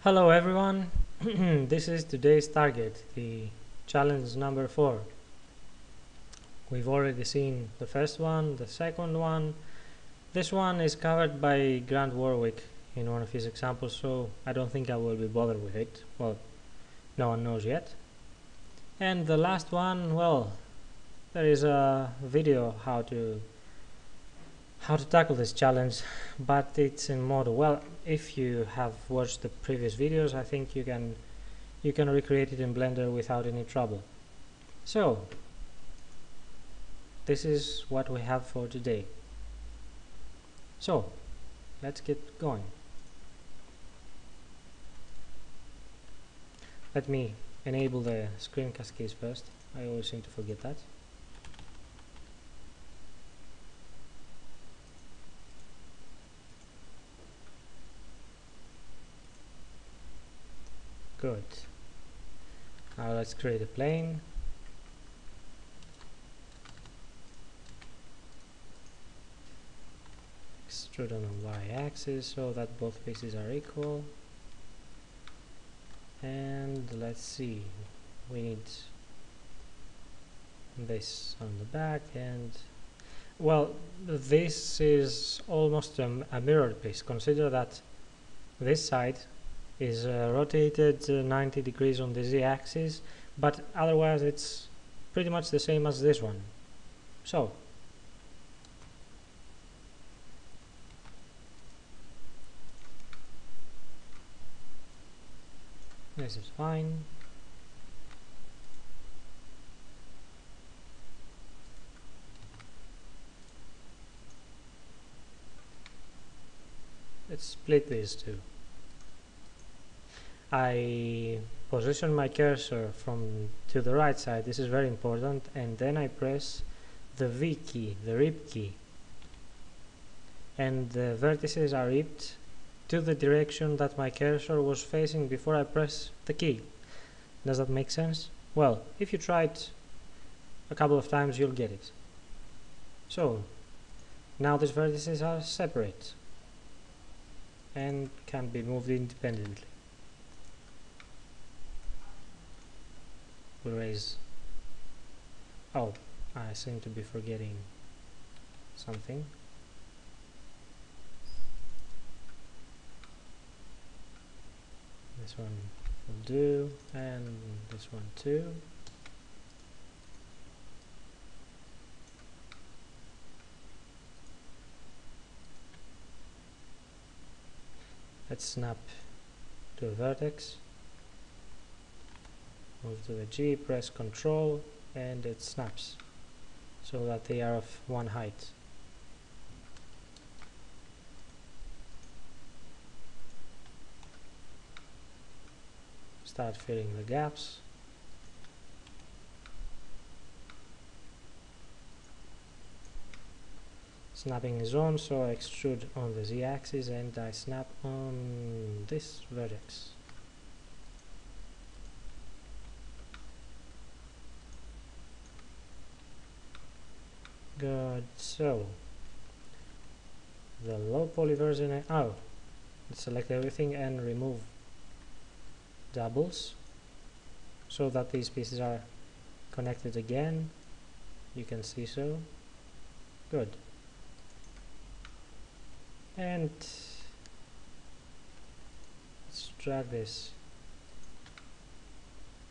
Hello everyone, this is today's target, the challenge number 4. We've already seen the first one, the second one. This one is covered by Grant Warwick in one of his examples, so I don't think I will be bothered with it. Well, no one knows yet. And the last one, well, there is a video how to tackle this challenge, but it's in model. Well, if you have watched the previous videos, I think you can recreate it in Blender without any trouble. So this is what we have for today. So let's get going. Let me enable the screen cascades first. I always seem to forget that. Good. Now let's create a plane. Extrude on the y-axis so that both faces are equal. And let's see, we need this on the back, and well, this is almost a mirrored piece. Consider that this side is rotated 90 degrees on the z-axis, but otherwise it's pretty much the same as this one. So this is fine. Let's split these two. I position my cursor from to the right side, this is very important, and then I press the V key, the rip key, and the vertices are ripped to the direction that my cursor was facing before I press the key. Does that make sense? Well, if you try it a couple of times, you'll get it. So now these vertices are separate and can be moved independently. We'll raise. Oh, I seem to be forgetting something. This one will do, and this one too. Let's snap to a vertex. Move to the G, press Ctrl, and it snaps so that they are of one height. Start filling the gaps. Snapping is on, so I extrude on the z-axis and I snap on this vertex. Good. So the low poly version, let's select everything and remove doubles so that these pieces are connected again. You can see so. Good. And let's drag this.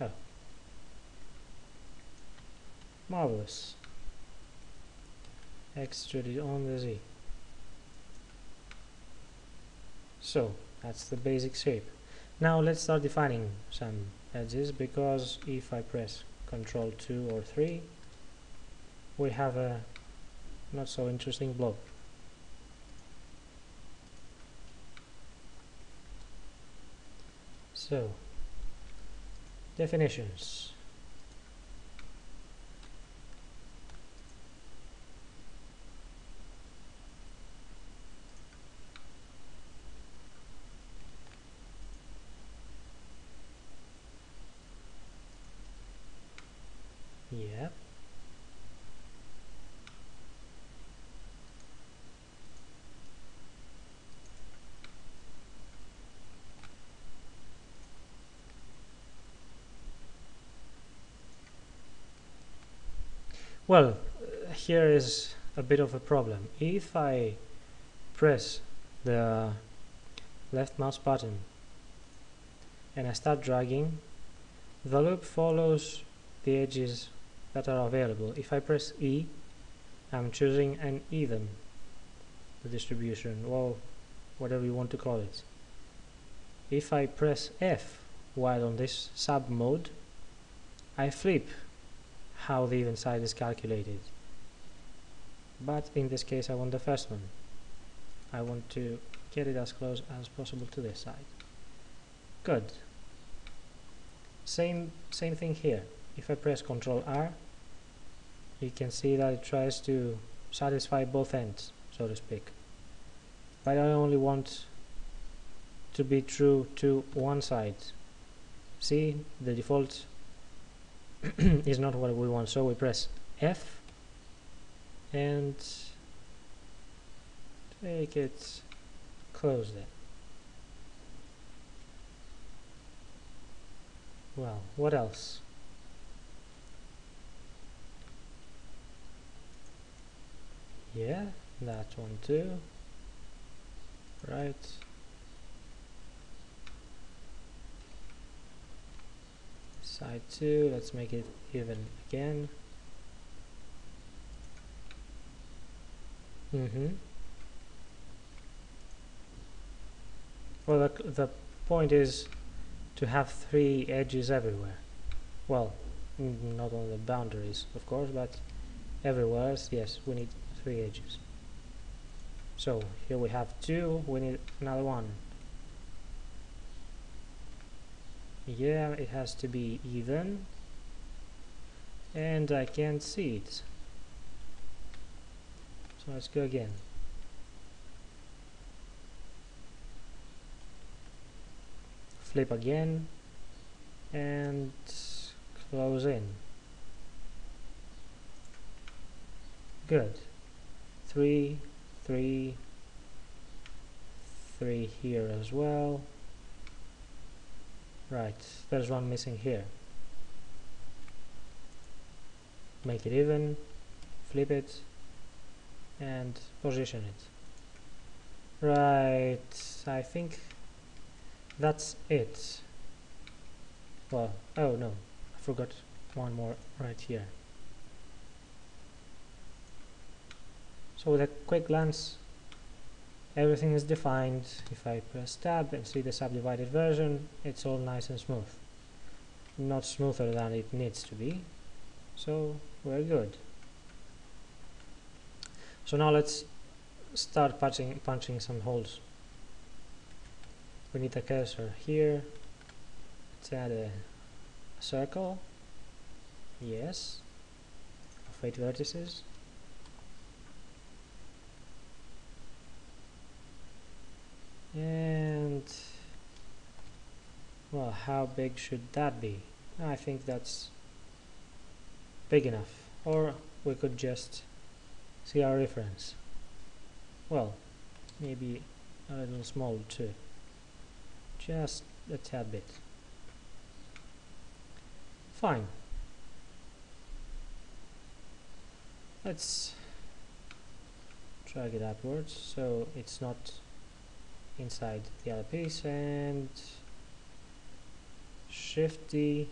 Oh, marvelous. Extrude it on the Z. So that's the basic shape. Now let's start defining some edges, because if I press Ctrl 2 or 3, we have a not so interesting blob. So, definitions. Yep. Well, here is a bit of a problem. If I press the left mouse button and I start dragging, the loop follows the edges that are available. If I press E, I'm choosing an even the distribution, well, whatever you want to call it. If I press F while on this sub mode, I flip how the even side is calculated. But in this case I want the first one. I want to get it as close as possible to this side. Good. Same thing here. If I press Ctrl R, you can see that it tries to satisfy both ends, so to speak. But I only want to be true to one side. See, the default is not what we want, so we press F and take it close there. Well, what else? Yeah, that one too. Right. Side 2, let's make it even again. Well, the point is to have 3 edges everywhere. Well, not on the boundaries, of course, but everywhere else, yes, we need 3 edges. So here we have 2, we need another one. Yeah, it has to be even, and I can't see it. So let's go again. Flip again and close in. Good. 3, 3, 3 here as well. Right, there's one missing here. Make it even, flip it, and position it. Right, I think that's it. Well, oh no, I forgot one more right here. So with a quick glance, everything is defined. If I press tab and see the subdivided version, it's all nice and smooth. Not smoother than it needs to be, so we're good. So now let's start punching some holes. We need a cursor here. Let's add a circle. Yes, of 8 vertices. And well, how big should that be? I think that's big enough, or we could just see our reference. Well, maybe a little small too, just a tad bit. Fine. Let's drag it upwards so it's not inside the other piece, and Shift D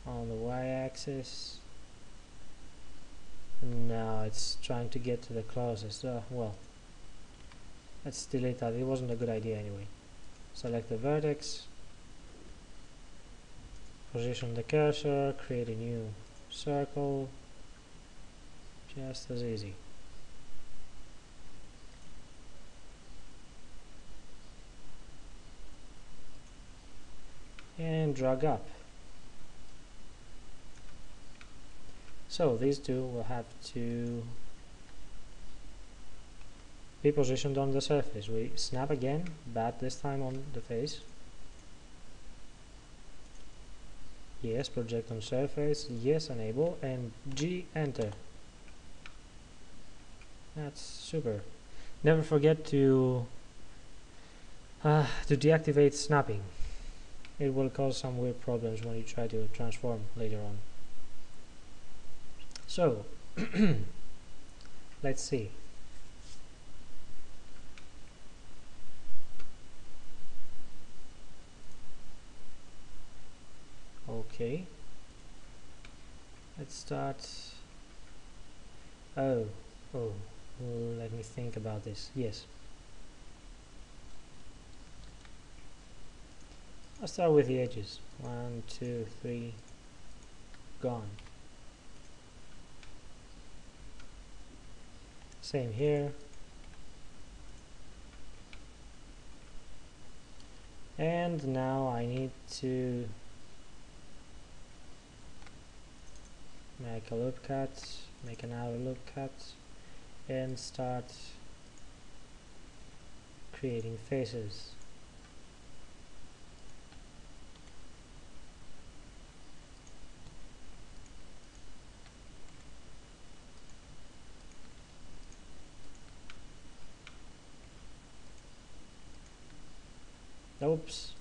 on the y-axis. Now it's trying to get to the closest. Well, let's delete that. It wasn't a good idea anyway. Select the vertex, position the cursor, create a new circle. Just as easy. And drag up. So these two will have to be positioned on the surface. We snap again, but this time on the face. Yes, project on surface. Yes, enable, and G, enter. That's super. Never forget to deactivate snapping. It will cause some weird problems when you try to transform later on. So let's see. Okay, let's start. Oh, oh, let me think about this. Yes, I'll start with the edges. 1, 2, 3, gone. Same here. And now I need to make a loop cut, make another loop cut, and start creating faces. Oops.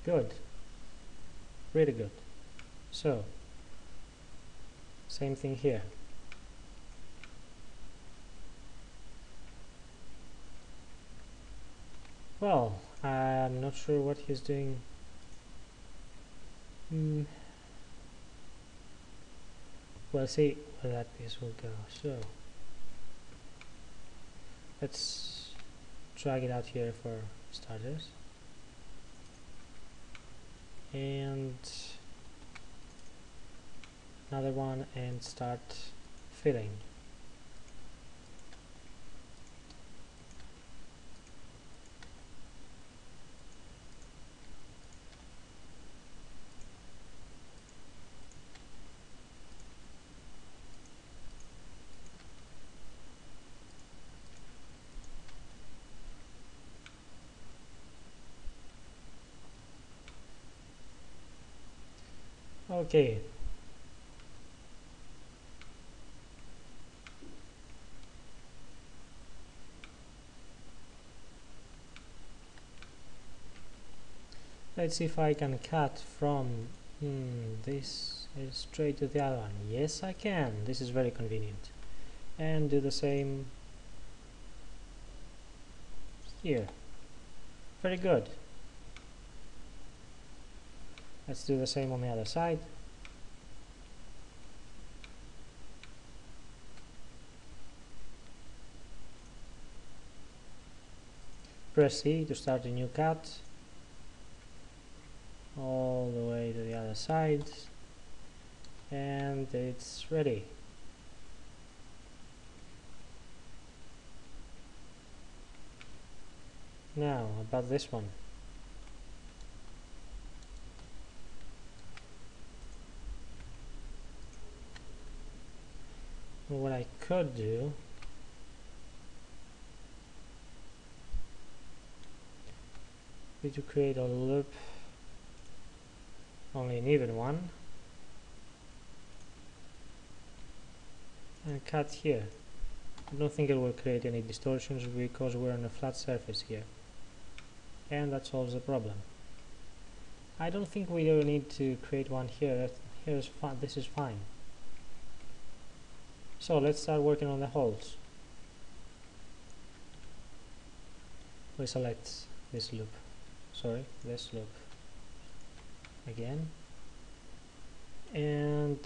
Good. Really good. So, same thing here. Well, I'm not sure what he's doing. We'll see where that piece will go. So, let's drag it out here for starters. And another one, and start filling. Okay. Let's see if I can cut from this is straight to the other one. Yes, I can. This is very convenient. And do the same here. Very good. Let's do the same on the other side. Press C to start a new cut. All the way to the other side. And it's ready. Now, about this one. What I could do is to create a loop, only an even one, and cut here. I don't think it will create any distortions because we're on a flat surface here, and that solves the problem. I don't think we will need to create one here. Here's fine. This is fine. So let's start working on the holes. We select this loop, this loop again, and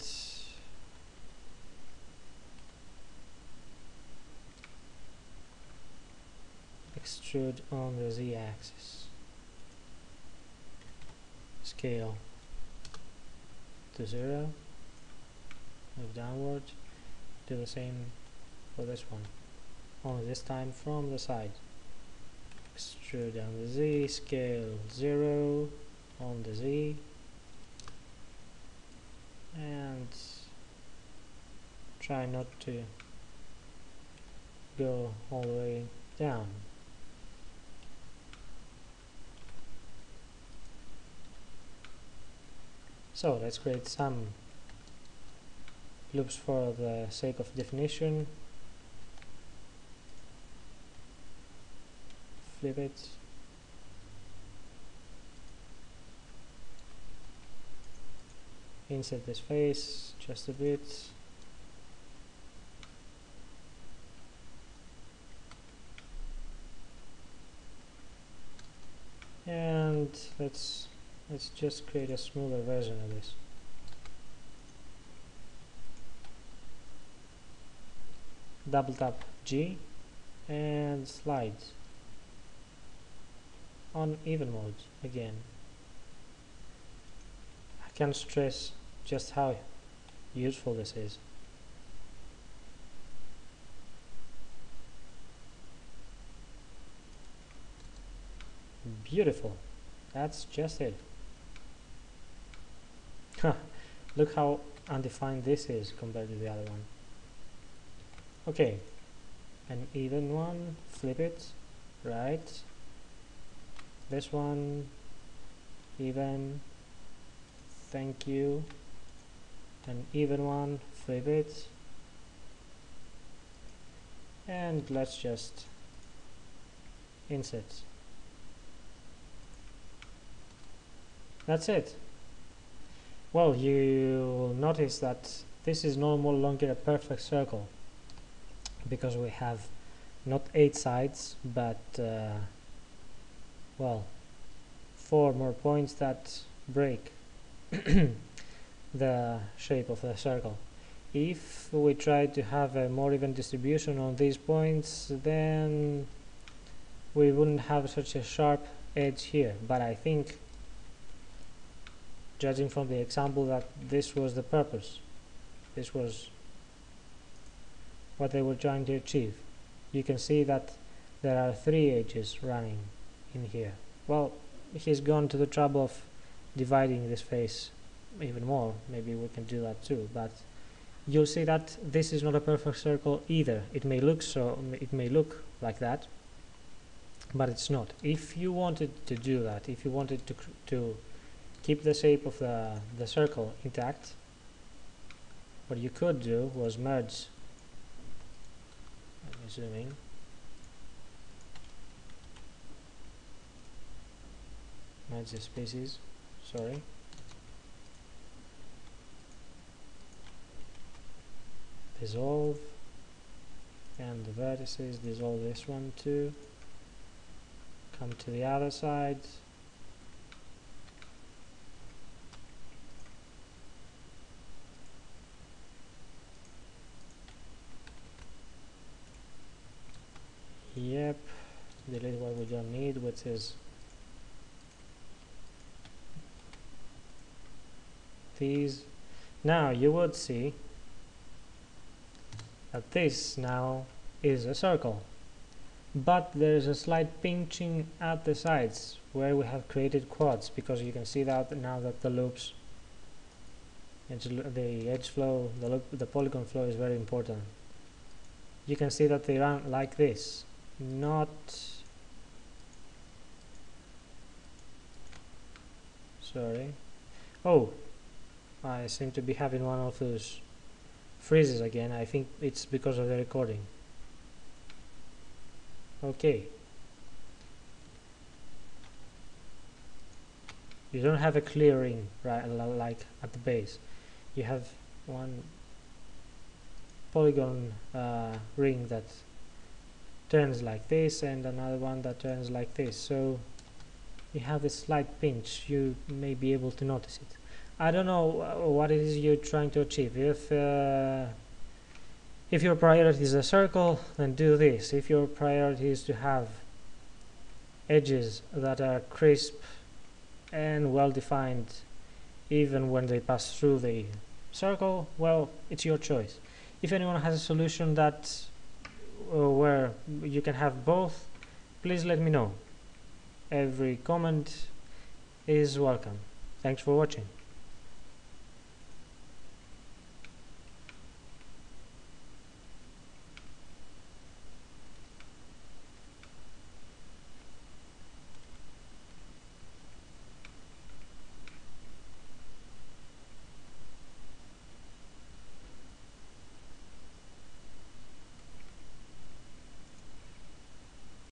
extrude on the z-axis, scale to 0, move downward, do the same for this one, only this time from the side. Extrude on the Z, scale 0 on the Z, and try not to go all the way down. So let's create some loops for the sake of definition. flip it. Insert this face just a bit. And let's just create a smoother version of this. Double tap G and slide on even mode again. I can't stress just how useful this is. Beautiful. That's just it. Look how undefined this is compared to the other one. Okay, an even one, flip it, right. This one, even, thank you. An even one, flip it. And let's just insert. That's it. Well, you will notice that this is no longer a perfect circle, because we have not 8 sides but well, 4 more points that break the shape of the circle. If we try to have a more even distribution on these points, then we wouldn't have such a sharp edge here, but I think, judging from the example, that this was the purpose. This was what they were trying to achieve. You can see that there are 3 edges running in here. Well, he's gone to the trouble of dividing this face even more. Maybe we can do that too, but you'll see that this is not a perfect circle either. It may look like that, but it's not. If you wanted to do that, if you wanted to keep the shape of the circle intact, what you could do was merge. Let me zoom in. Merge the species, sorry. Dissolve, and the vertices, dissolve this one too. Come to the other side. Yep, delete what we don't need, which is these. Now you would see that this now is a circle, but there is a slight pinching at the sides where we have created quads, because you can see that now that the loops, the edge flow, the polygon flow is very important. You can see that they run like this, not sorry. Oh, I seem to be having one of those freezes again. I think it's because of the recording. Okay, you don't have a clear ring, right, like at the base. You have one polygon ring that turns like this, and another one that turns like this, so you have a slight pinch. You may be able to notice it. I don't know what it is you're trying to achieve. If your priority is a circle, then do this. If your priority is to have edges that are crisp and well defined even when they pass through the circle, well, it's your choice. If anyone has a solution that where you can have both, please let me know. Every comment is welcome. Thanks for watching.